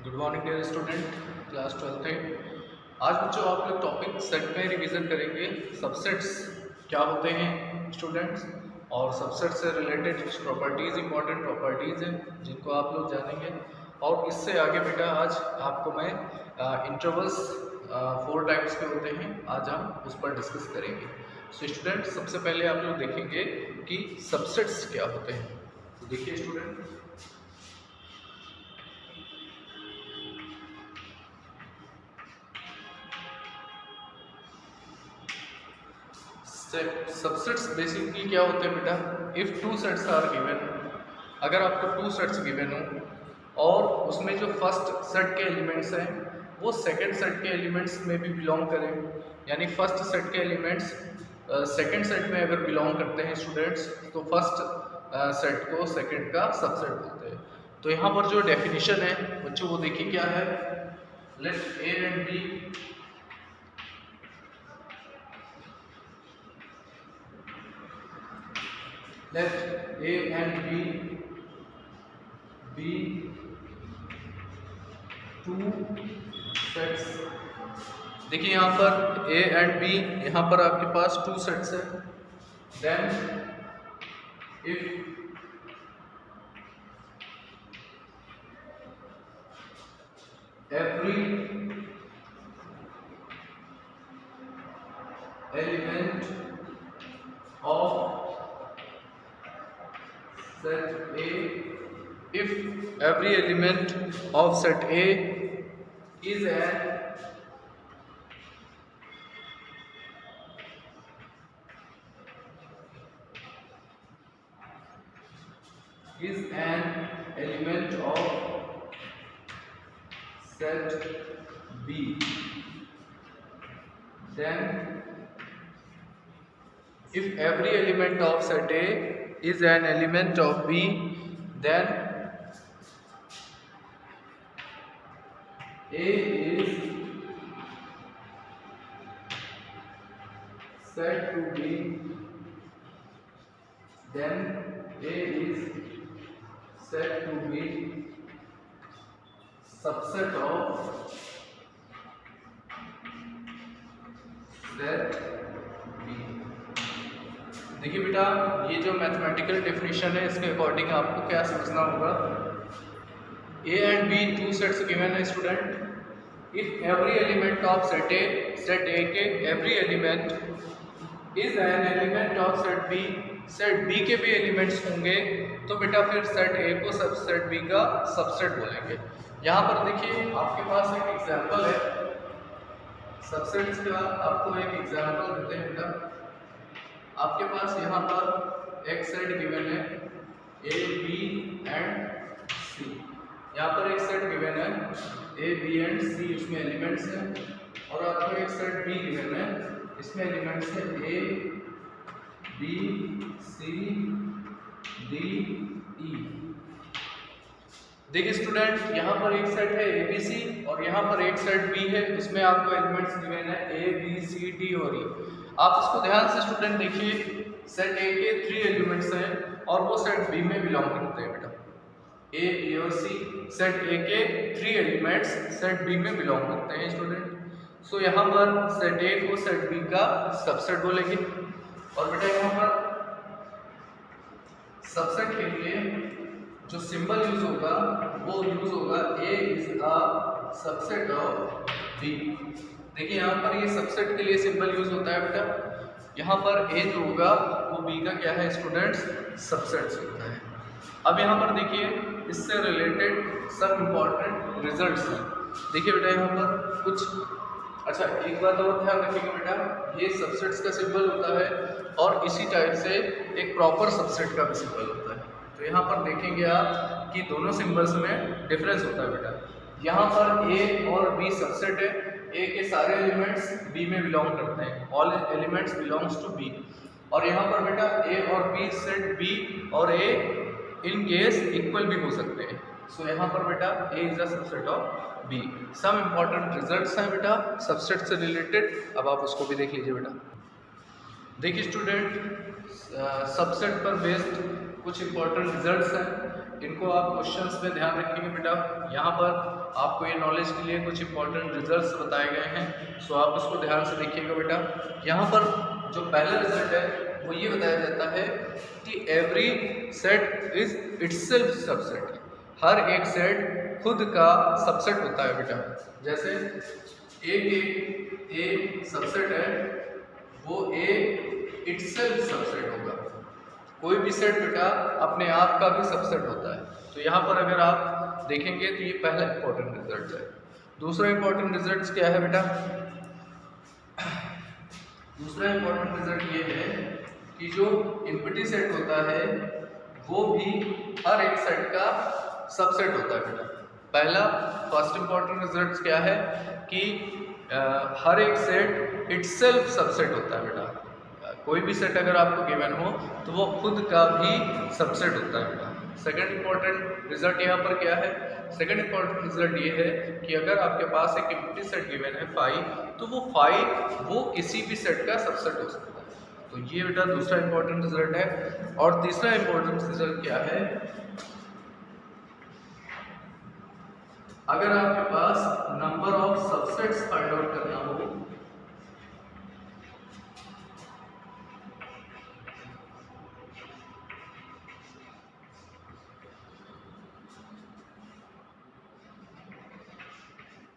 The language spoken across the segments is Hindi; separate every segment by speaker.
Speaker 1: Good morning dear student, class 12th है। आज बच्चों आप लोग टॉपिक सेट में रिवीजन करेंगे। सबसेट्स क्या होते हैं स्टूडेंट्स, और सबसेट से रिलेटेड कुछ प्रॉपर्टीज़, इंपॉर्टेंट प्रॉपर्टीज़ हैं जिनको आप लोग जानेंगे। और इससे आगे बेटा आज आपको मैं इंटरवल्स 4 टाइप्स के होते हैं, आज हम उस पर डिस्कस करेंगे। सो स्टूडेंट सबसे पहले आप लोग देखेंगे कि सबसेट्स क्या होते हैं। तो देखिए स्टूडेंट, सबसेट्स बेसिकली क्या होते हैं बेटा, if two sets are given, अगर आपको 2 सेट्स गिवन हो और उसमें जो फर्स्ट सेट के एलिमेंट्स हैं वो सेकंड सेट के एलिमेंट्स में भी बिलोंग करें, यानी फर्स्ट सेट के एलिमेंट्स सेकंड सेट में अगर बिलोंग करते हैं स्टूडेंट्स, तो फर्स्ट सेट को सेकंड का सबसेट बोलते हैं। तो यहाँ पर जो डेफिनेशन है बच्चों वो देखिए क्या है। Let A and B let A and B be two sets। देखिए यहाँ पर A and B, यहाँ पर आपके पास 2 सेट्स है। Then if every element of set A, if every element of set A is an element of set B, then if every element of set A is an element of B, then A is said to be, then A is said to be subset of set B। देखिए बेटा, ये जो मैथमेटिकल डेफिनेशन है इसके अकॉर्डिंग आपको क्या समझना होगा। A and B 2 sets given है student. If every element of set A के every element is an element of set B के भी एलिमेंट्स होंगे, तो बेटा फिर सेट ए को सेट बी का सबसेट बोलेंगे। यहाँ पर देखिए आपके पास एक एग्जाम्पल है सबसेट्स का, आपको एक एग्जाम्पल देते हैं बेटा। आपके पास यहाँ पर एक सेट गिवन है ए बी एंड सी, यहाँ पर एक सेट गिवन है ए बी एंड सी, उसमें एलिमेंट्स हैं। और आपको एक सेट बी गिवन है, इसमें एलिमेंट्स है A B C D E. देखिए स्टूडेंट, यहाँ पर एक सेट है ए बी सी और यहाँ पर एक सेट बी है, उसमें आपको एलिमेंट्स गिवन है ए बी सी डी और ई। आप इसको ध्यान से स्टूडेंट देखिए, सेट ए के 3 एलिमेंट्स हैं और वो सेट बी में बिलोंग करते हैं बेटा। ए बी और सी, सेट ए के 3 एलिमेंट्स सेट बी में बिलोंग करते हैं स्टूडेंट। सो यहाँ पर सेट ए को सेट बी का सबसेट बोलेंगे। और बेटा यहाँ पर सबसेट के लिए जो सिंबल यूज होगा वो यूज होगा A is a subset of B. देखिए यहाँ पर ये सबसेट के लिए सिंबल यूज होता है बेटा। यहाँ पर ए जो होगा वो बी का क्या है स्टूडेंट्स, सबसेट होता है। अब यहाँ पर देखिए इससे रिलेटेड सब इम्पॉर्टेंट रिजल्ट्स हैं। देखिए बेटा यहाँ पर कुछ, अच्छा एक बात और ध्यान रखिएगा बेटा, ये सबसेट्स का सिंबल होता है और इसी टाइप से एक प्रॉपर सबसेट का भी सिंबल होता है। तो यहाँ पर देखेंगे आप कि दोनों सिंबल्स में डिफरेंस होता है बेटा। यहाँ पर ए और बी सबसेट है, ए के सारे एलिमेंट्स बी में बिलोंग करते हैं, all elements belongs to B. और यहाँ पर बेटा ए और बी सेट बी और ए इन केस इक्वल भी हो सकते हैं। सो यहाँ पर बेटा A is a subset of B. Some important results हैं बेटा सबसेट से रिलेटेड, अब आप उसको भी देख लीजिए बेटा। देखिए स्टूडेंट, सबसेट पर बेस्ड कुछ इम्पॉर्टेंट रिजल्ट्स हैं। इनको आप क्वेश्चंस में ध्यान रखेंगे बेटा। यहाँ पर आपको ये नॉलेज के लिए कुछ इंपॉर्टेंट रिजल्ट्स बताए गए हैं, सो आप उसको ध्यान से देखिएगा बेटा। यहाँ पर जो पहला रिजल्ट है वो ये बताया जाता है कि every set is itself subset. हर एक सेट खुद का सबसेट होता है बेटा। जैसे एक सबसेट है वो ए इटसेल्फ सबसेट होगा। कोई भी सेट बेटा अपने आप का भी सबसेट होता है। तो यहाँ पर अगर आप देखेंगे तो ये पहला इंपॉर्टेंट रिजल्ट है। दूसरा इंपॉर्टेंट रिजल्ट क्या है बेटा? दूसरा इंपॉर्टेंट रिजल्ट ये है कि जो एम्प्टी सेट होता है वो भी हर एक सेट का सबसेट होता है बेटा। पहला फर्स्ट इंपॉर्टेंट रिजल्ट क्या है कि हर एक सेट इटसेल्फ सबसेट होता है बेटा। कोई भी सेट अगर आपको गिवन हो तो वो खुद का भी सबसेट होता है बेटा। सेकंड इंपॉर्टेंट रिजल्ट यहाँ पर क्या है? सेकंड इंपॉर्टेंट रिजल्ट ये है कि अगर आपके पास एक एम्प्टी सेट गिवन है फाई, तो वो फाई वो किसी भी सेट का सबसेट हो सकता है। तो ये बेटा दूसरा इंपॉर्टेंट रिजल्ट है। और तीसरा इंपॉर्टेंट रिजल्ट क्या है? अगर आपके पास number of subsets find out करना हो,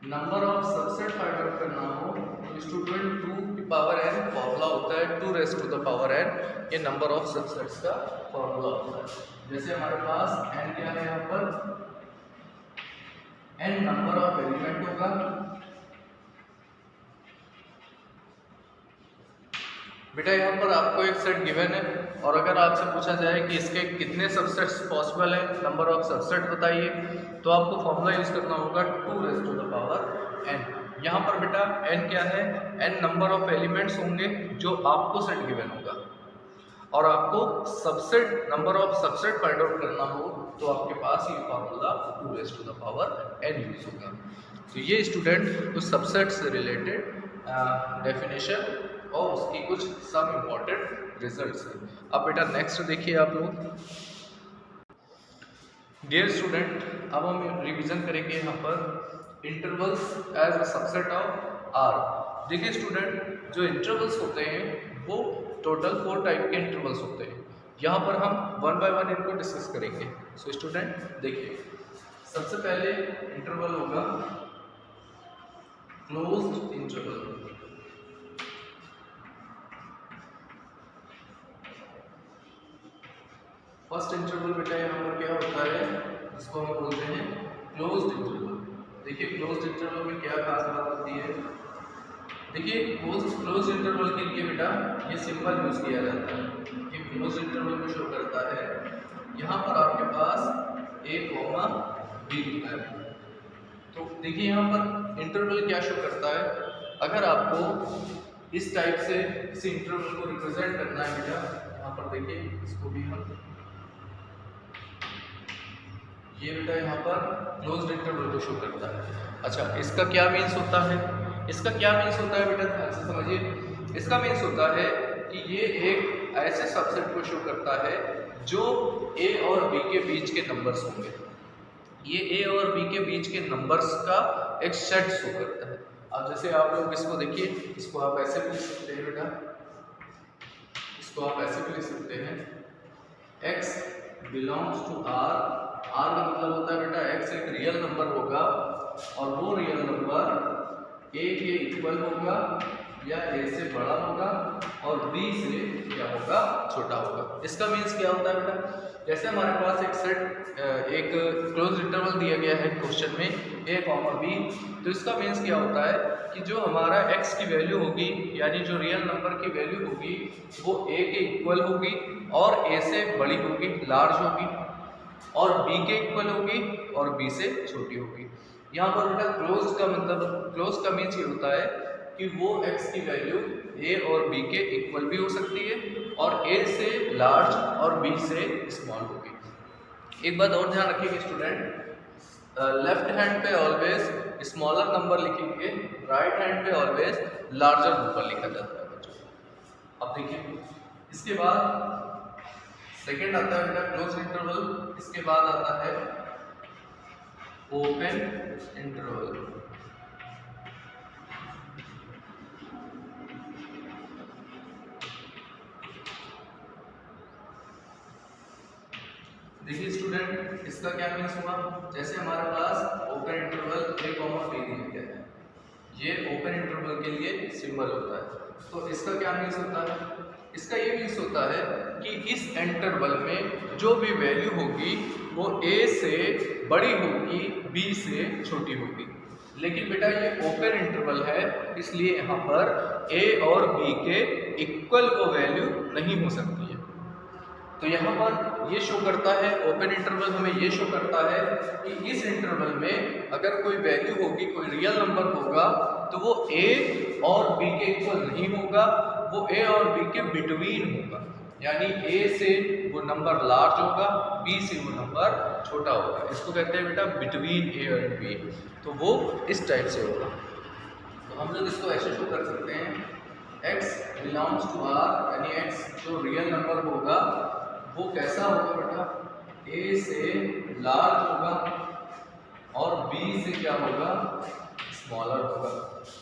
Speaker 1: number of subset find out करना हो तो स्टूडेंट 2 की पावर n फॉर्मूला होता है 2 raise to the power n। ये नंबर ऑफ सबसेट्स का फॉर्मूला होता है। जैसे हमारे पास n क्या है, यहाँ पर n नंबर ऑफ एलिमेंट होगा। बेटा यहाँ पर आपको एक सेट गिवन है और अगर आपसे पूछा जाए कि इसके कितने सबसेट्स पॉसिबल है, नंबर ऑफ सबसेट बताइए, तो आपको फॉर्मूला यूज करना होगा 2 raise to the power n। यहाँ पर बेटा n क्या है? n नंबर ऑफ एलिमेंट्स होंगे जो आपको सेट गिवन होगा, और आपको subset number of subset find out करना हो तो आपके पास ये formula 2 raise to the power n use होगा। तो ये स्टूडेंट कुछ सबसेट से रिलेटेड डेफिनेशन और उसकी कुछ सब इम्पॉर्टेंट रिजल्ट्स हैं। अब बेटा नेक्स्ट देखिए आप लोग। डियर स्टूडेंट, अब हम रिवीजन करेंगे यहाँ पर intervals as a subset of R. देखिए स्टूडेंट, जो इंटरवल्स होते हैं वो टोटल 4 टाइप के इंटरवल्स होते हैं। यहाँ पर हम 1 बाय 1 इनको डिस्कस करेंगे। सो स्टूडेंट देखिए, सबसे पहले इंटरवल होगा क्लोज्ड इंटरवल। फर्स्ट इंटरवल बेटा यहाँ पर क्या होता है, इसको हम बोलते हैं क्लोज्ड इंटरवल। देखिए क्लोज्ड इंटरवल में क्या खास बात होती है? देखिए क्लोज्ड इंटरवल के लिए बेटा ये सिंबल यूज किया जाता है। ये क्लोज्ड इंटरवल में शो करता है, यहाँ पर आपके पास a, b लिखा है। तो देखिए यहाँ पर इंटरवल क्या शो करता है? अगर आपको इस टाइप से किसी इंटरवल को रिप्रेजेंट करना है बेटा, यहाँ पर देखिए इसको भी हम ये बेटा यहाँ पर क्लोज्ड इंटरवल को शो करता है। अच्छा, इसका क्या मीन्स होता है? इसका क्या मीन्स होता है बेटा, ध्यान से समझिए। इसका मीन्स होता है कि ये एक ऐसे सबसेट को शो करता है जो a और b के बीच के नंबर्स होंगे। ये a और b के बीच के नंबर्स का एक सेट शो करता है। अब जैसे आप लोग इसको देखिए, इसको आप ऐसे भी लिख सकते हैं बेटा, इसको आप ऐसे भी लिख सकते हैं x belongs to r। R का मतलब होता है बेटा x एक रियल नंबर होगा और वो रियल नंबर a के इक्वल होगा या a से बड़ा होगा और b से क्या होगा, छोटा होगा। इसका मीन्स क्या होता है बेटा? जैसे हमारे पास एक सेट एक क्लोज इंटरवल दिया गया है क्वेश्चन में a, b, तो इसका मीन्स क्या होता है कि जो हमारा x की वैल्यू होगी, यानी जो रियल नंबर की वैल्यू होगी वो a के इक्वल होगी और a से बड़ी होगी, लार्ज होगी, और b के इक्वल होगी और b से छोटी होगी। यहाँ पर बेटा क्लोज का मतलब, क्लोज का मीन्स ये होता है कि वो x की वैल्यू a और b के इक्वल भी हो सकती है और a से लार्ज और b से स्मॉल होगी। एक बात और ध्यान रखिएगा स्टूडेंट, लेफ्ट हैंड पे ऑलवेज स्मॉलर नंबर लिखेंगे, राइट हैंड पे ऑलवेज लार्जर नंबर लिखा जाता है बच्चों। अब देखिए इसके बाद सेकंड आता है बेटा क्लोज इंटरवल, इसके बाद आता है ओपन इंटरवल। देखिए स्टूडेंट, इसका क्या मीन्स हुआ, जैसे हमारे पास ओपन इंटरवल a, b दिया गया है, ये ओपन इंटरवल के लिए सिंबल होता है। तो इसका क्या मीन्स होता है, इसका ये मीन्स होता है कि इस इंटरवल में जो भी वैल्यू होगी वो a से बड़ी होगी, b से छोटी होगी। लेकिन बेटा ये ओपन इंटरवल है, इसलिए यहाँ पर a और b के इक्वल वो वैल्यू नहीं हो सकती है। तो यहाँ पर ये शो करता है, ओपन इंटरवल हमें ये शो करता है कि इस इंटरवल में अगर कोई वैल्यू होगी, कोई रियल नंबर होगा, तो वो a और b के इक्वल नहीं होगा, वो a और b के बिटवीन होगा। यानी a से वो नंबर लार्ज होगा, b से वो नंबर छोटा होगा। इसको कहते हैं बेटा बिटवीन a और b। तो वो इस टाइप से होगा। तो हम लोग इसको ऐसे शो कर सकते हैं, x बिलोंग्स टू r, यानी x जो रियल नंबर होगा वो कैसा होगा बेटा, a से लार्ज होगा और b से क्या होगा, स्मॉलर होगा।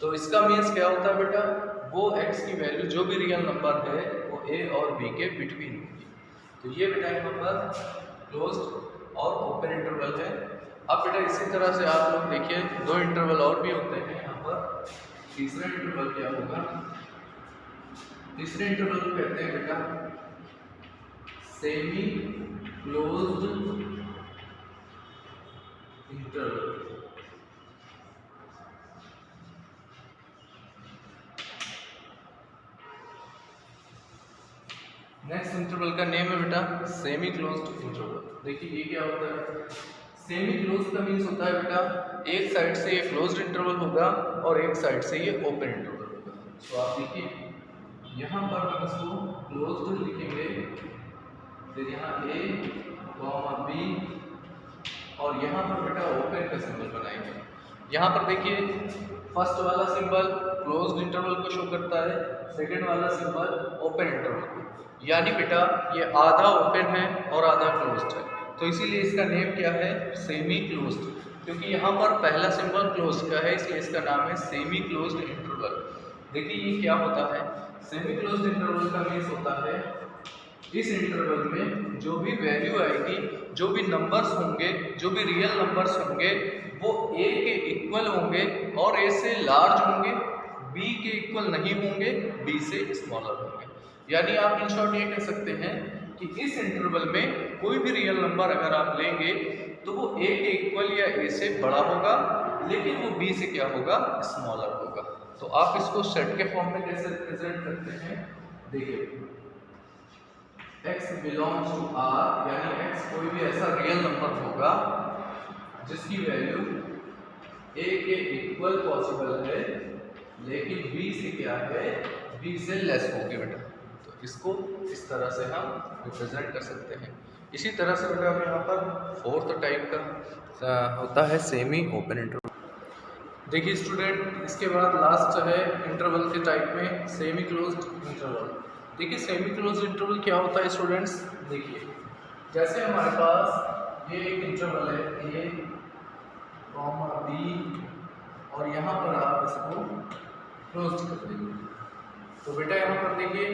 Speaker 1: तो इसका मीन्स क्या होता है बेटा, वो x की वैल्यू जो भी रियल नंबर है वो a और b के बिटवीन होगी। तो ये बेटा यहाँ पर क्लोज्ड और ओपन इंटरवल है। अब बेटा इसी तरह से आप लोग देखिए, दो इंटरवल और भी होते हैं यहाँ पर। तीसरा इंटरवल क्या होगा, तीसरे इंटरवल को कहते हैं बेटा semi closed interval. Next interval का नेम है बेटा सेमी क्लोज्ड इंटरवल। देखिए ये क्या होता है, सेमी क्लोज्ड का मीन्स होता है बेटा एक साइड से ये क्लोज्ड इंटरवल होगा और एक साइड से ये ओपन इंटरवल होगा। तो आप देखिए यहाँ पर हम इसको क्लोज्ड लिखेंगे, फिर यहाँ a, b और यहाँ पर बेटा ओपन का सिंबल बनाएंगे। यहाँ पर देखिए फर्स्ट वाला सिंबल क्लोज्ड इंटरवल को शो करता है, सेकंड वाला सिंबल ओपन इंटरवल को। यानी बेटा ये आधा ओपन है और आधा क्लोज्ड है, तो इसीलिए इसका नेम क्या है, सेमी क्लोज्ड। क्योंकि यहाँ पर पहला सिंबल क्लोज्ड का है, इसलिए इसका नाम है सेमी क्लोज्ड इंटरवल। देखिए ये क्या होता है, सेमी क्लोज्ड इंटरवल का मीन्स होता है इस इंटरवल में जो भी वैल्यू आएगी, जो भी नंबर्स होंगे, जो भी रियल नंबर्स होंगे वो a के इक्वल होंगे और a से लार्ज होंगे, b के इक्वल नहीं होंगे, b से स्मॉलर होंगे। यानी आप इन शॉर्ट ये कह सकते हैं कि इस इंटरवल में कोई भी रियल नंबर अगर आप लेंगे तो वो a के इक्वल या a से बड़ा होगा, लेकिन वो b से क्या होगा, स्मॉलर होगा। तो आप इसको सेट के फॉर्म में कैसे रिप्रेजेंट करते हैं, देखिए x बिलोंग्स टू r, यानी x कोई भी ऐसा रियल नंबर होगा जिसकी वैल्यू a के इक्वल पॉसिबल है, लेकिन b से क्या है, b से लेस होगी बेटा। तो इसको इस तरह से हम रिप्रेजेंट कर सकते हैं। इसी तरह से बेटा यहाँ पर फोर्थ टाइप का होता है सेमी ओपन इंटरवल। देखिए स्टूडेंट, इसके बाद लास्ट है इंटरवल के टाइप में सेमी क्लोज्ड इंटरवल। देखिए सेमी क्लोज्ड इंटरवल क्या होता है स्टूडेंट्स, देखिए जैसे हमारे पास ये एक इंटरवल है a, b और यहाँ पर आप इसको क्लोज कर देंगे। तो बेटा यहाँ पर देखिए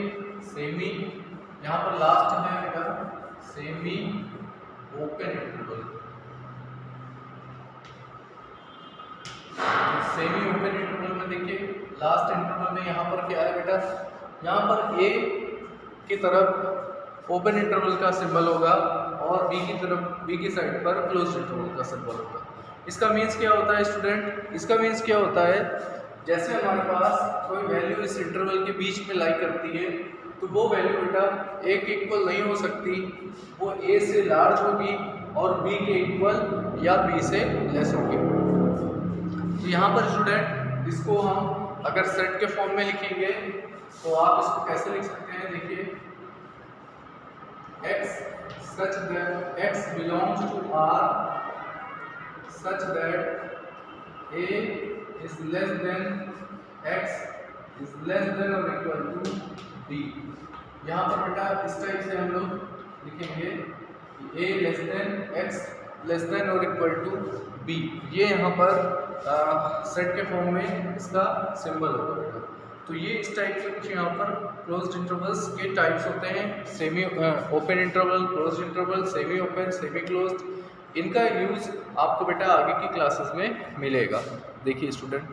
Speaker 1: सेमी, यहाँ पर लास्ट है बेटा semi open interval. Semi open interval में देखिए लास्ट इंटरवल में यहाँ पर क्या है बेटा, यहाँ पर a की तरफ ओपन इंटरवल का सिंबल होगा और b की तरफ, b की साइड पर क्लोज्ड इंटरवल का सिंबल होगा। इसका मीन्स क्या होता है स्टूडेंट, इसका मीन्स क्या होता है, जैसे हमारे पास कोई वैल्यू इस इंटरवल के बीच में लाई करती है तो वो वैल्यू बेटा a के इक्वल नहीं हो सकती, वो a से लार्ज होगी और b के इक्वल या b से लेस होगी। तो यहाँ पर स्टूडेंट इसको हम अगर सेट के फॉर्म में लिखेंगे तो आप इसको कैसे लिख सकते हैं, देखिए x such that x belongs to r such that a is less than x is less than or equal to b। यहाँ पर बेटा इस टाइप से हम लोग लिखेंगे a less than x less than और इक्वल टू b, ये यहाँ पर सेट के फॉर्म में इसका सिंबल होगा बेटा। तो ये इस टाइप के कुछ यहाँ पर क्लोज्ड इंटरवल्स के टाइप्स होते हैं, semi open interval, closed interval, semi open, semi closed. इनका यूज़ आपको बेटा आगे की क्लासेस में मिलेगा। देखिए स्टूडेंट,